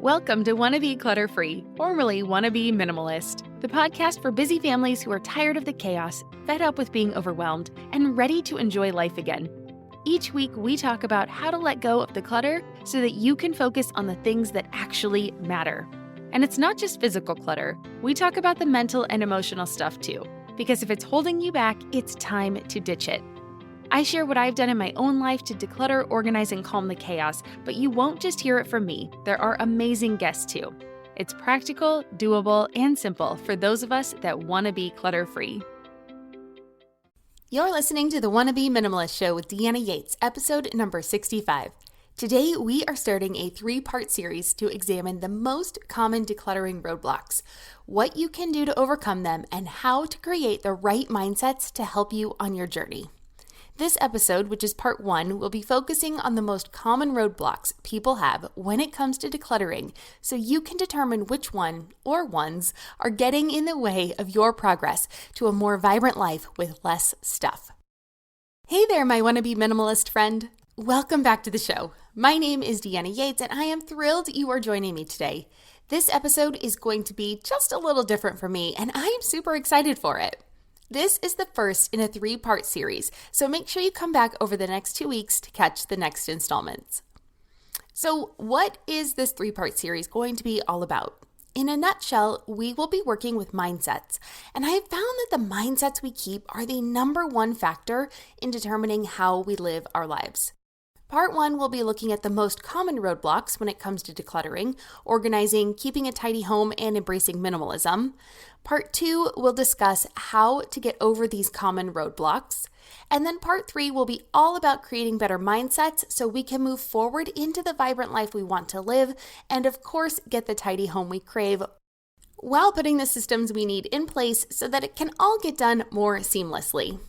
Welcome to Wanna Be Clutter-Free, formerly Wanna Be Minimalist, the podcast for busy families who are tired of the chaos, fed up with being overwhelmed, and ready to enjoy life again. Each week, we talk about how to let go of the clutter so that you can focus on the things that actually matter. And it's not just physical clutter. We talk about the mental and emotional stuff too, because if it's holding you back, it's time to ditch it. I share what I've done in my own life to declutter, organize, and calm the chaos, but you won't just hear it from me. There are amazing guests too. It's practical, doable, and simple for those of us that want to be clutter-free. You're listening to the Wanna Be Minimalist Show with Deanna Yates, episode number 65. Today, we are starting a 3-part series to examine the most common decluttering roadblocks, what you can do to overcome them, and how to create the right mindsets to help you on your journey. This episode, which is part 1, will be focusing on the most common roadblocks people have when it comes to decluttering, so you can determine which one or ones are getting in the way of your progress to a more vibrant life with less stuff. Hey there, my wannabe minimalist friend. Welcome back to the show. My name is Deanna Yates, and I am thrilled you are joining me today. This episode is going to be just a little different for me, and I am super excited for it. This is the first in a 3-part series, so make sure you come back over the next 2 weeks to catch the next installments. So what is this 3-part series going to be all about? In a nutshell, we will be working with mindsets, and I have found that the mindsets we keep are the number 1 factor in determining how we live our lives. Part 1 will be looking at the most common roadblocks when it comes to decluttering, organizing, keeping a tidy home, and embracing minimalism. Part 2 will discuss how to get over these common roadblocks. And then Part 3 will be all about creating better mindsets so we can move forward into the vibrant life we want to live and, of course, get the tidy home we crave while putting the systems we need in place so that it can all get done more seamlessly.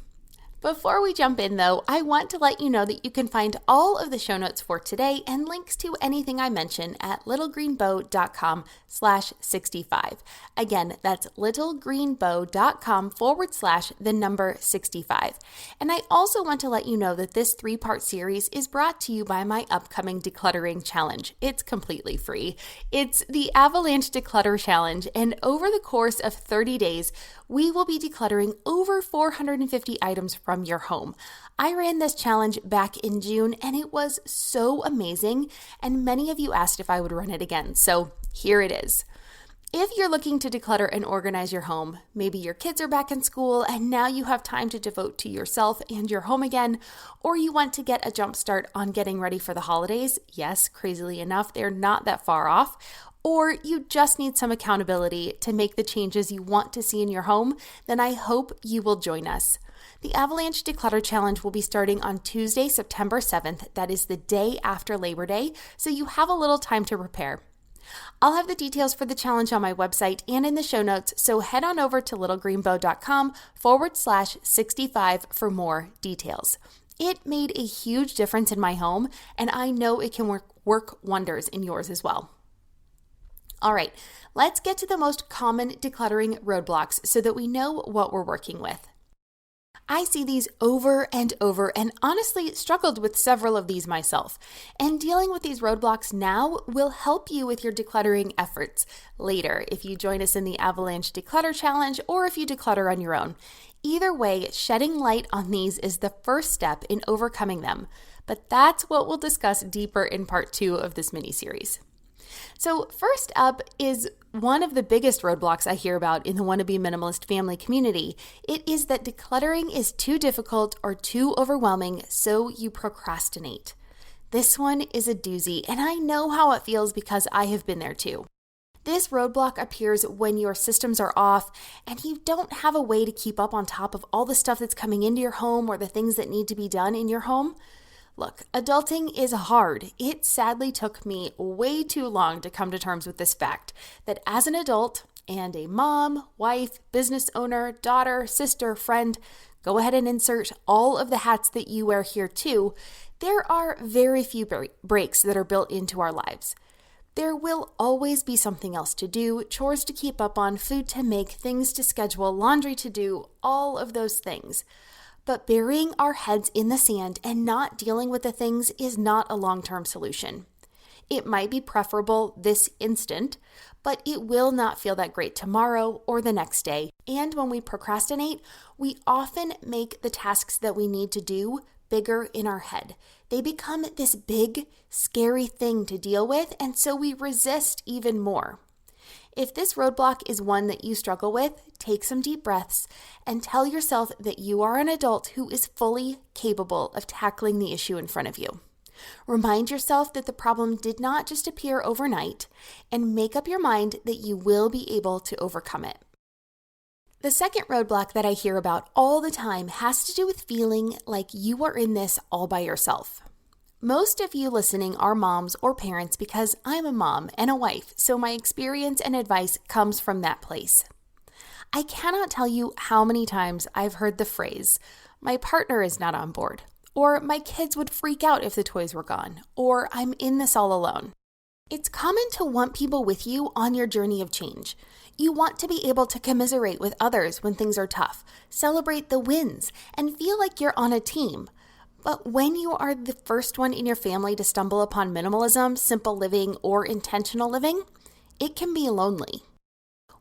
Before we jump in, though, I want to let you know that you can find all of the show notes for today and links to anything I mention at littlegreenbow.com/65. Again, that's littlegreenbow.com/65. And I also want to let you know that this 3-part series is brought to you by my upcoming decluttering challenge. It's completely free. It's the Avalanche Declutter Challenge, and over the course of 30 days, we will be decluttering over 450 items from your home. I ran this challenge back in June and it was so amazing, and many of you asked if I would run it again, so here it is. If you're looking to declutter and organize your home, maybe your kids are back in school and now you have time to devote to yourself and your home again, or you want to get a jump start on getting ready for the holidays, yes, crazily enough, they're not that far off, or you just need some accountability to make the changes you want to see in your home, then I hope you will join us. The Avalanche Declutter Challenge will be starting on Tuesday, September 7th. That is the day after Labor Day, so you have a little time to prepare. I'll have the details for the challenge on my website and in the show notes, so head on over to littlegreenbow.com/65 for more details. It made a huge difference in my home, and I know it can work wonders in yours as well. All right, let's get to the most common decluttering roadblocks so that we know what we're working with. I see these over and over and honestly struggled with several of these myself. And dealing with these roadblocks now will help you with your decluttering efforts later if you join us in the Avalanche Declutter Challenge or if you declutter on your own. Either way, shedding light on these is the first step in overcoming them. But that's what we'll discuss deeper in part 2 of this mini-series. So first up is one of the biggest roadblocks I hear about in the wannabe minimalist family community. It is that decluttering is too difficult or too overwhelming, so you procrastinate. This one is a doozy, and I know how it feels because I have been there too. This roadblock appears when your systems are off and you don't have a way to keep up on top of all the stuff that's coming into your home or the things that need to be done in your home. Look, adulting is hard. It sadly took me way too long to come to terms with this fact that as an adult and a mom, wife, business owner, daughter, sister, friend, go ahead and insert all of the hats that you wear here too, there are very few breaks that are built into our lives. There will always be something else to do, chores to keep up on, food to make, things to schedule, laundry to do, all of those things. But burying our heads in the sand and not dealing with the things is not a long-term solution. It might be preferable this instant, but it will not feel that great tomorrow or the next day. And when we procrastinate, we often make the tasks that we need to do bigger in our head. They become this big, scary thing to deal with, and so we resist even more. If this roadblock is one that you struggle with, take some deep breaths and tell yourself that you are an adult who is fully capable of tackling the issue in front of you. Remind yourself that the problem did not just appear overnight, and make up your mind that you will be able to overcome it. The second roadblock that I hear about all the time has to do with feeling like you are in this all by yourself. Most of you listening are moms or parents because I'm a mom and a wife, so my experience and advice comes from that place. I cannot tell you how many times I've heard the phrase, "My partner is not on board," or "My kids would freak out if the toys were gone," or "I'm in this all alone." It's common to want people with you on your journey of change. You want to be able to commiserate with others when things are tough, celebrate the wins, and feel like you're on a team. But when you are the first one in your family to stumble upon minimalism, simple living, or intentional living, it can be lonely.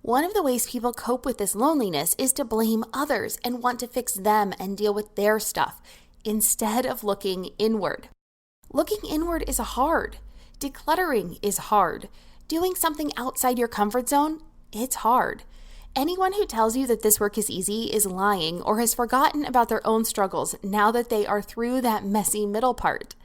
One of the ways people cope with this loneliness is to blame others and want to fix them and deal with their stuff instead of looking inward. Looking inward is hard. Decluttering is hard. Doing something outside your comfort zone, it's hard. Anyone who tells you that this work is easy is lying or has forgotten about their own struggles now that they are through that messy middle part.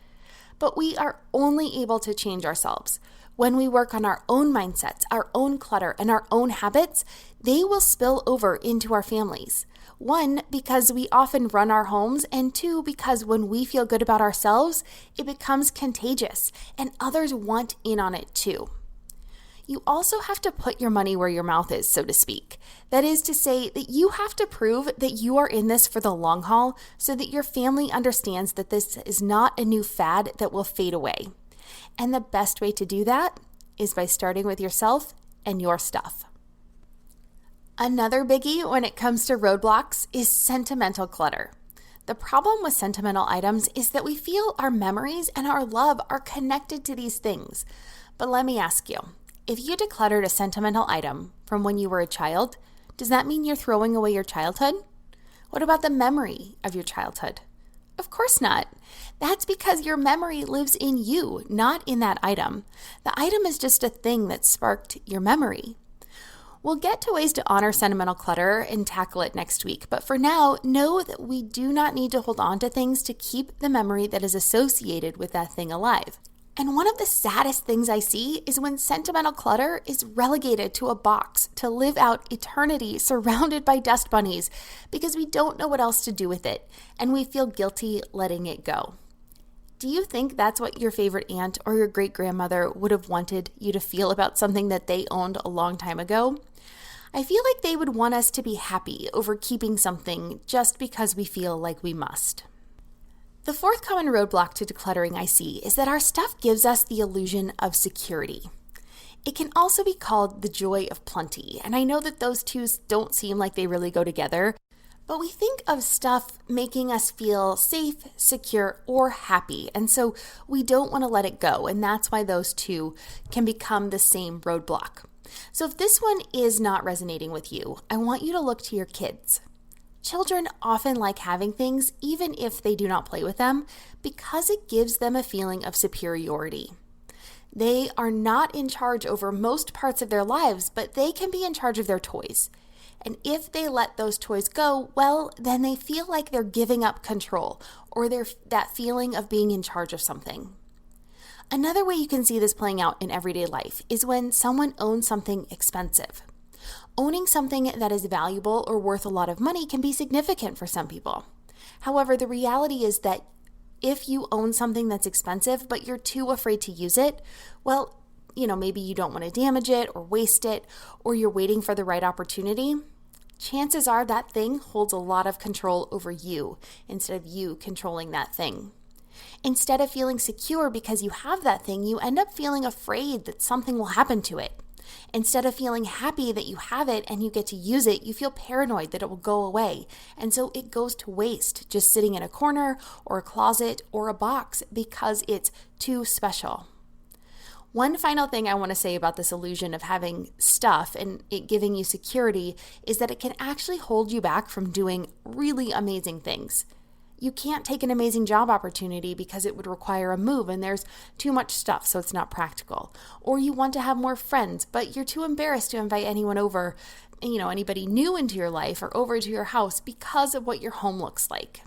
But we are only able to change ourselves. When we work on our own mindsets, our own clutter, and our own habits, they will spill over into our families. One, because we often run our homes, and two, because when we feel good about ourselves, it becomes contagious, and others want in on it too. You also have to put your money where your mouth is, so to speak. That is to say that you have to prove that you are in this for the long haul so that your family understands that this is not a new fad that will fade away. And the best way to do that is by starting with yourself and your stuff. Another biggie when it comes to roadblocks is sentimental clutter. The problem with sentimental items is that we feel our memories and our love are connected to these things. But let me ask you, if you decluttered a sentimental item from when you were a child, does that mean you're throwing away your childhood? What about the memory of your childhood? Of course not. That's because your memory lives in you, not in that item. The item is just a thing that sparked your memory. We'll get to ways to honor sentimental clutter and tackle it next week, but for now, know that we do not need to hold on to things to keep the memory that is associated with that thing alive. And one of the saddest things I see is when sentimental clutter is relegated to a box to live out eternity surrounded by dust bunnies because we don't know what else to do with it and we feel guilty letting it go. Do you think that's what your favorite aunt or your great-grandmother would have wanted you to feel about something that they owned a long time ago? I feel like they would want us to be happy over keeping something just because we feel like we must. The fourth common roadblock to decluttering I see is that our stuff gives us the illusion of security. It can also be called the joy of plenty, and I know that those two don't seem like they really go together, but we think of stuff making us feel safe, secure, or happy, and so we don't want to let it go, and that's why those two can become the same roadblock. So if this one is not resonating with you, I want you to look to your kids. Children often like having things, even if they do not play with them, because it gives them a feeling of superiority. They are not in charge over most parts of their lives, but they can be in charge of their toys. And if they let those toys go, well, then they feel like they're giving up control, or that feeling of being in charge of something. Another way you can see this playing out in everyday life is when someone owns something expensive. Owning something that is valuable or worth a lot of money can be significant for some people. However, the reality is that if you own something that's expensive, but you're too afraid to use it, well, maybe you don't want to damage it or waste it, or you're waiting for the right opportunity, chances are that thing holds a lot of control over you instead of you controlling that thing. Instead of feeling secure because you have that thing, you end up feeling afraid that something will happen to it. Instead of feeling happy that you have it and you get to use it, you feel paranoid that it will go away. And so it goes to waste, just sitting in a corner or a closet or a box because it's too special. One final thing I want to say about this illusion of having stuff and it giving you security is that it can actually hold you back from doing really amazing things. You can't take an amazing job opportunity because it would require a move and there's too much stuff, so it's not practical. Or you want to have more friends, but you're too embarrassed to invite anyone over, anybody new into your life or over to your house because of what your home looks like.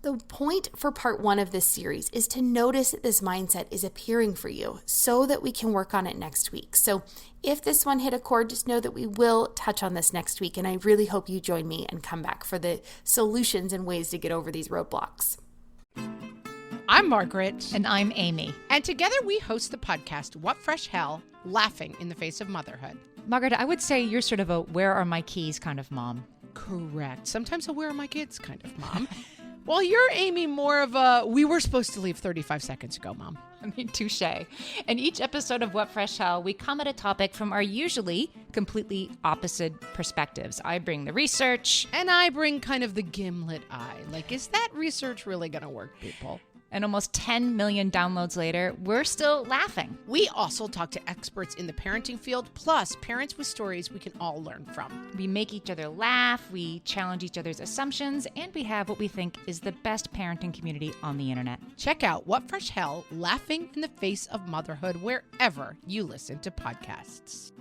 The point for part 1 of this series is to notice that this mindset is appearing for you so that we can work on it next week. So if this one hit a chord, just know that we will touch on this next week, and I really hope you join me and come back for the solutions and ways to get over these roadblocks. I'm Margaret. And I'm Amy. And together we host the podcast, What Fresh Hell? Laughing in the Face of Motherhood. Margaret, I would say you're sort of a where are my keys kind of mom. Correct. Sometimes a where are my kids kind of mom. Well, you're, Amy, more of a we were supposed to leave 35 seconds ago, Mom. I mean, touche. In each episode of What Fresh Hell, we come at a topic from our usually completely opposite perspectives. I bring the research. And I bring kind of the gimlet eye. Like, is that research really going to work, people? And almost 10 million downloads later, we're still laughing. We also talk to experts in the parenting field, plus parents with stories we can all learn from. We make each other laugh, we challenge each other's assumptions, and we have what we think is the best parenting community on the internet. Check out What Fresh Hell? Laughing in the Face of Motherhood wherever you listen to podcasts.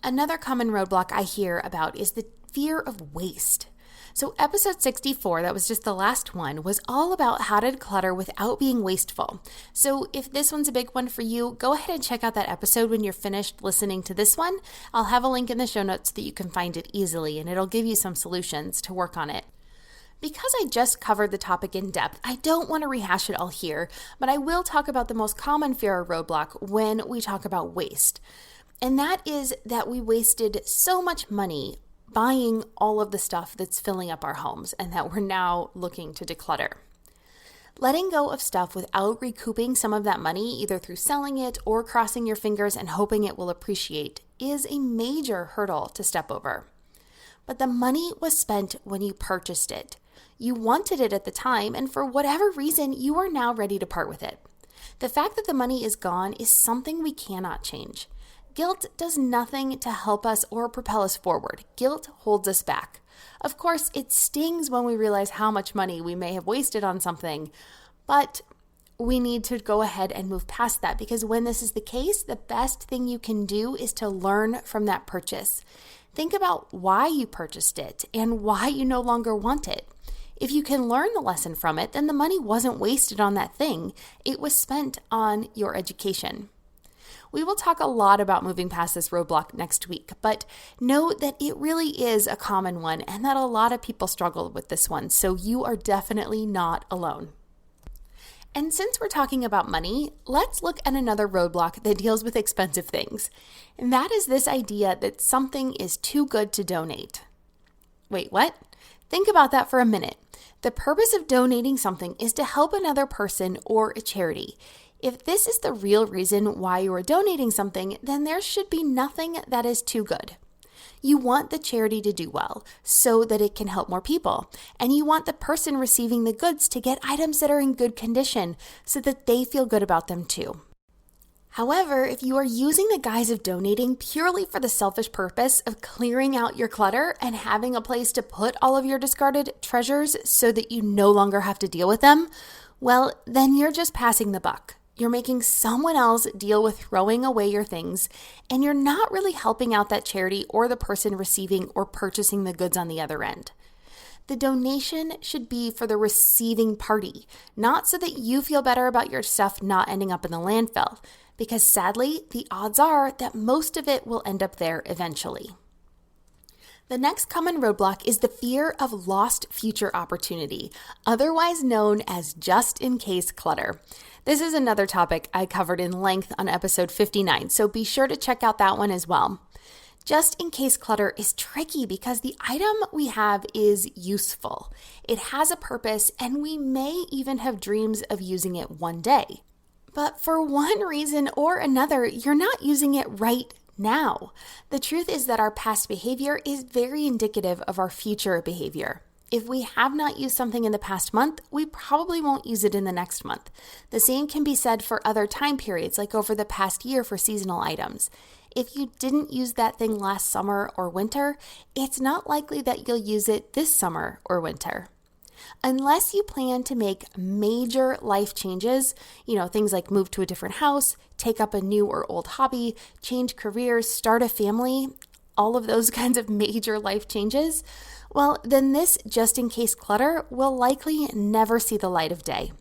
Another common roadblock I hear about is the fear of waste. So episode 64, that was just the last one, was all about how to declutter without being wasteful. So if this one's a big one for you, go ahead and check out that episode when you're finished listening to this one. I'll have a link in the show notes so that you can find it easily, and it'll give you some solutions to work on it. Because I just covered the topic in depth, I don't want to rehash it all here, but I will talk about the most common fear or roadblock when we talk about waste. And that is that we wasted so much money buying all of the stuff that's filling up our homes and that we're now looking to declutter. Letting go of stuff without recouping some of that money, either through selling it or crossing your fingers and hoping it will appreciate, is a major hurdle to step over. But the money was spent when you purchased it. You wanted it at the time, and for whatever reason, you are now ready to part with it. The fact that the money is gone is something we cannot change. Guilt does nothing to help us or propel us forward. Guilt holds us back. Of course, it stings when we realize how much money we may have wasted on something, but we need to go ahead and move past that, because when this is the case, the best thing you can do is to learn from that purchase. Think about why you purchased it and why you no longer want it. If you can learn the lesson from it, then the money wasn't wasted on that thing. It was spent on your education. We will talk a lot about moving past this roadblock next week, but know that it really is a common one and that a lot of people struggle with this one, so you are definitely not alone. And since we're talking about money, let's look at another roadblock that deals with expensive things. And that is this idea that something is too good to donate. Wait, what? Think about that for a minute. The purpose of donating something is to help another person or a charity. If this is the real reason why you are donating something, then there should be nothing that is too good. You want the charity to do well so that it can help more people. And you want the person receiving the goods to get items that are in good condition so that they feel good about them too. However, if you are using the guise of donating purely for the selfish purpose of clearing out your clutter and having a place to put all of your discarded treasures so that you no longer have to deal with them, well, then you're just passing the buck. You're making someone else deal with throwing away your things, and you're not really helping out that charity or the person receiving or purchasing the goods on the other end. The donation should be for the receiving party, not so that you feel better about your stuff not ending up in the landfill, because sadly, the odds are that most of it will end up there eventually. The next common roadblock is the fear of lost future opportunity, otherwise known as just-in-case clutter. This is another topic I covered in length on episode 59, so be sure to check out that one as well. Just-in-case clutter is tricky because the item we have is useful. It has a purpose, and we may even have dreams of using it one day. But for one reason or another, you're not using it right now. The truth is that our past behavior is very indicative of our future behavior. If we have not used something in the past month, we probably won't use it in the next month. The same can be said for other time periods, like over the past year for seasonal items. If you didn't use that thing last summer or winter, it's not likely that you'll use it this summer or winter. Unless you plan to make major life changes, things like move to a different house, take up a new or old hobby, change careers, start a family, all of those kinds of major life changes, well, then this just-in-case clutter will likely never see the light of day.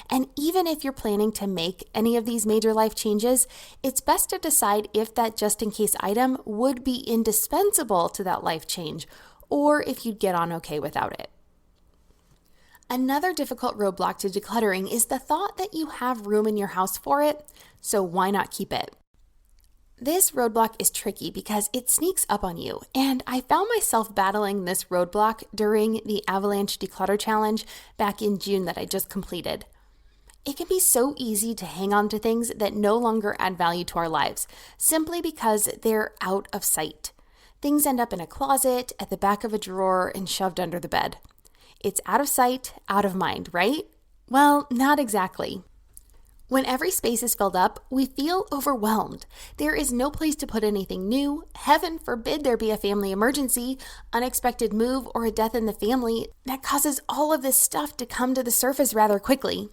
And even if you're planning to make any of these major life changes, it's best to decide if that just-in-case item would be indispensable to that life change, or if you'd get on okay without it. Another difficult roadblock to decluttering is the thought that you have room in your house for it, so why not keep it? This roadblock is tricky because it sneaks up on you, and I found myself battling this roadblock during the Avalanche Declutter Challenge back in June that I just completed. It can be so easy to hang on to things that no longer add value to our lives, simply because they're out of sight. Things end up in a closet, at the back of a drawer, and shoved under the bed. It's out of sight, out of mind, right? Well, not exactly. When every space is filled up, we feel overwhelmed. There is no place to put anything new. Heaven forbid there be a family emergency, unexpected move, or a death in the family that causes all of this stuff to come to the surface rather quickly.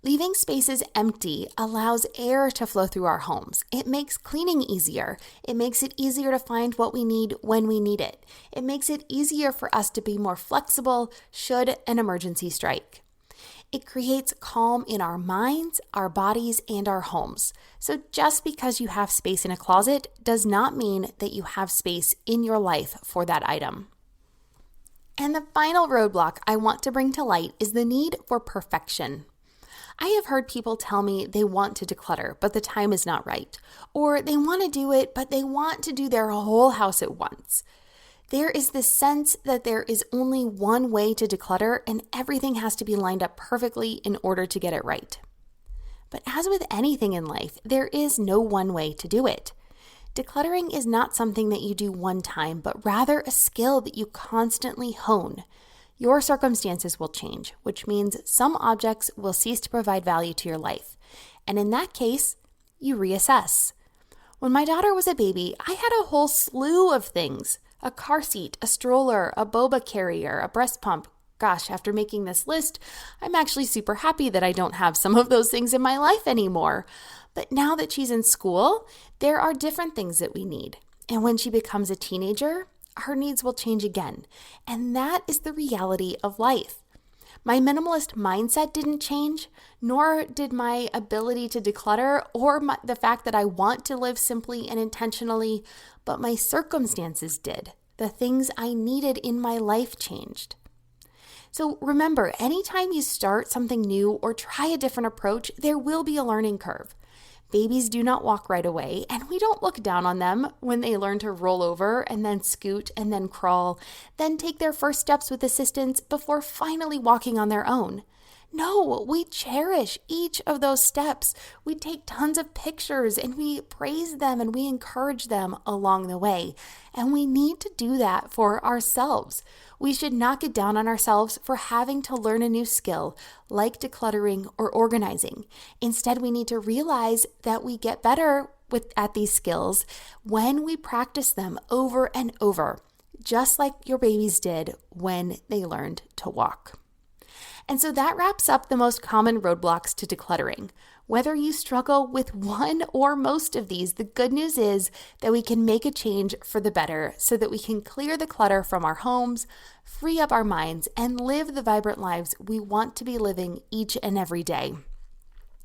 Leaving spaces empty allows air to flow through our homes. It makes cleaning easier. It makes it easier to find what we need when we need it. It makes it easier for us to be more flexible should an emergency strike. It creates calm in our minds, our bodies, and our homes. So just because you have space in a closet does not mean that you have space in your life for that item. And the final roadblock I want to bring to light is the need for perfection. I have heard people tell me they want to declutter, but the time is not right. Or they want to do it, but they want to do their whole house at once. There is this sense that there is only one way to declutter and everything has to be lined up perfectly in order to get it right. But as with anything in life, there is no one way to do it. Decluttering is not something that you do one time, but rather a skill that you constantly hone. Your circumstances will change, which means some objects will cease to provide value to your life. And in that case, you reassess. When my daughter was a baby, I had a whole slew of things. A car seat, a stroller, a boba carrier, a breast pump. Gosh, after making this list, I'm actually super happy that I don't have some of those things in my life anymore. But now that she's in school, there are different things that we need. And when she becomes a teenager, her needs will change again. And that is the reality of life. My minimalist mindset didn't change, nor did my ability to declutter or the fact that I want to live simply and intentionally, but my circumstances did. The things I needed in my life changed. So remember, anytime you start something new or try a different approach, there will be a learning curve. Babies do not walk right away, and we don't look down on them when they learn to roll over and then scoot and then crawl, then take their first steps with assistance before finally walking on their own. No, we cherish each of those steps. We take tons of pictures and we praise them and we encourage them along the way. And we need to do that for ourselves. We should not get down on ourselves for having to learn a new skill like decluttering or organizing. Instead, we need to realize that we get better at these skills when we practice them over and over, just like your babies did when they learned to walk. And so that wraps up the most common roadblocks to decluttering. Whether you struggle with one or most of these, the good news is that we can make a change for the better so that we can clear the clutter from our homes, free up our minds, and live the vibrant lives we want to be living each and every day.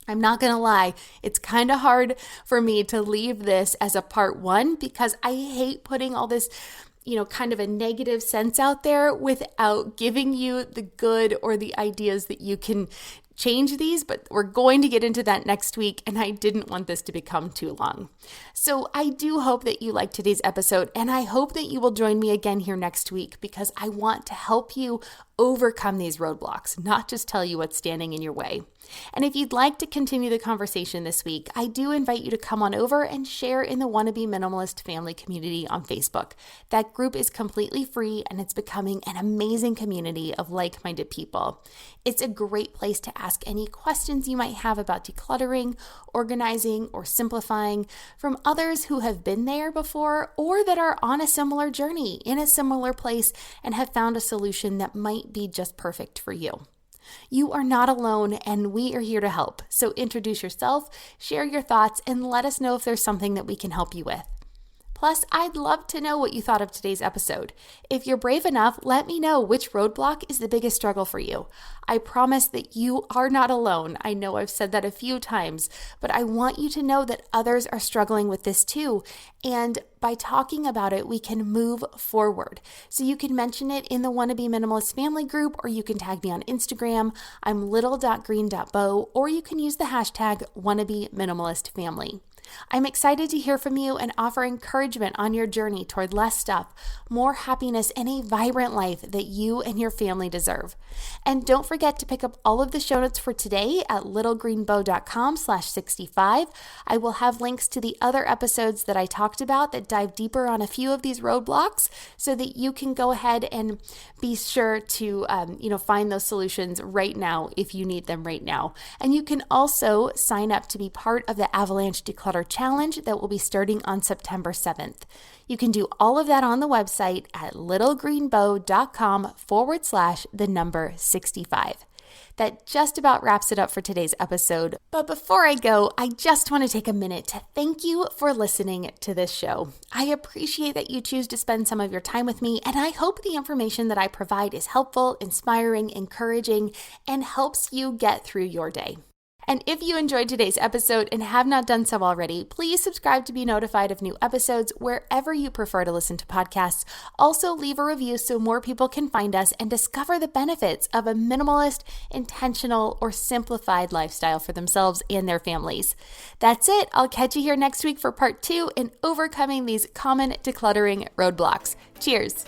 I'm not going to lie, it's kind of hard for me to leave this as a part one because I hate putting all this kind of a negative sense out there without giving you the good or the ideas that you can change these, but we're going to get into that next week, and I didn't want this to become too long. So I do hope that you liked today's episode, and I hope that you will join me again here next week because I want to help you overcome these roadblocks, not just tell you what's standing in your way. And if you'd like to continue the conversation this week, I do invite you to come on over and share in the Wannabe Minimalist family community on Facebook. That group is completely free and it's becoming an amazing community of like-minded people. It's a great place to ask any questions you might have about decluttering, organizing, or simplifying from others who have been there before or that are on a similar journey in a similar place and have found a solution that might be just perfect for you. You are not alone, and we are here to help. So introduce yourself, share your thoughts, and let us know if there's something that we can help you with. Plus, I'd love to know what you thought of today's episode. If you're brave enough, let me know which roadblock is the biggest struggle for you. I promise that you are not alone. I know I've said that a few times, but I want you to know that others are struggling with this too. And by talking about it, we can move forward. So you can mention it in the Wannabe Minimalist family group, or you can tag me on Instagram. I'm little.green.bow, or you can use the hashtag Wannabe Minimalist Family. I'm excited to hear from you and offer encouragement on your journey toward less stuff, more happiness, and a vibrant life that you and your family deserve. And don't forget to pick up all of the show notes for today at littlegreenbow.com/65. I will have links to the other episodes that I talked about that dive deeper on a few of these roadblocks so that you can go ahead and be sure to find those solutions right now if you need them right now. And you can also sign up to be part of the Avalanche Declutter Challenge that will be starting on September 7th. You can do all of that on the website at littlegreenbow.com/65. That just about wraps it up for today's episode. But before I go, I just want to take a minute to thank you for listening to this show. I appreciate that you choose to spend some of your time with me, and I hope the information that I provide is helpful, inspiring, encouraging, and helps you get through your day. And if you enjoyed today's episode and have not done so already, please subscribe to be notified of new episodes wherever you prefer to listen to podcasts. Also, leave a review so more people can find us and discover the benefits of a minimalist, intentional, or simplified lifestyle for themselves and their families. That's it. I'll catch you here next week for part 2 in overcoming these common decluttering roadblocks. Cheers.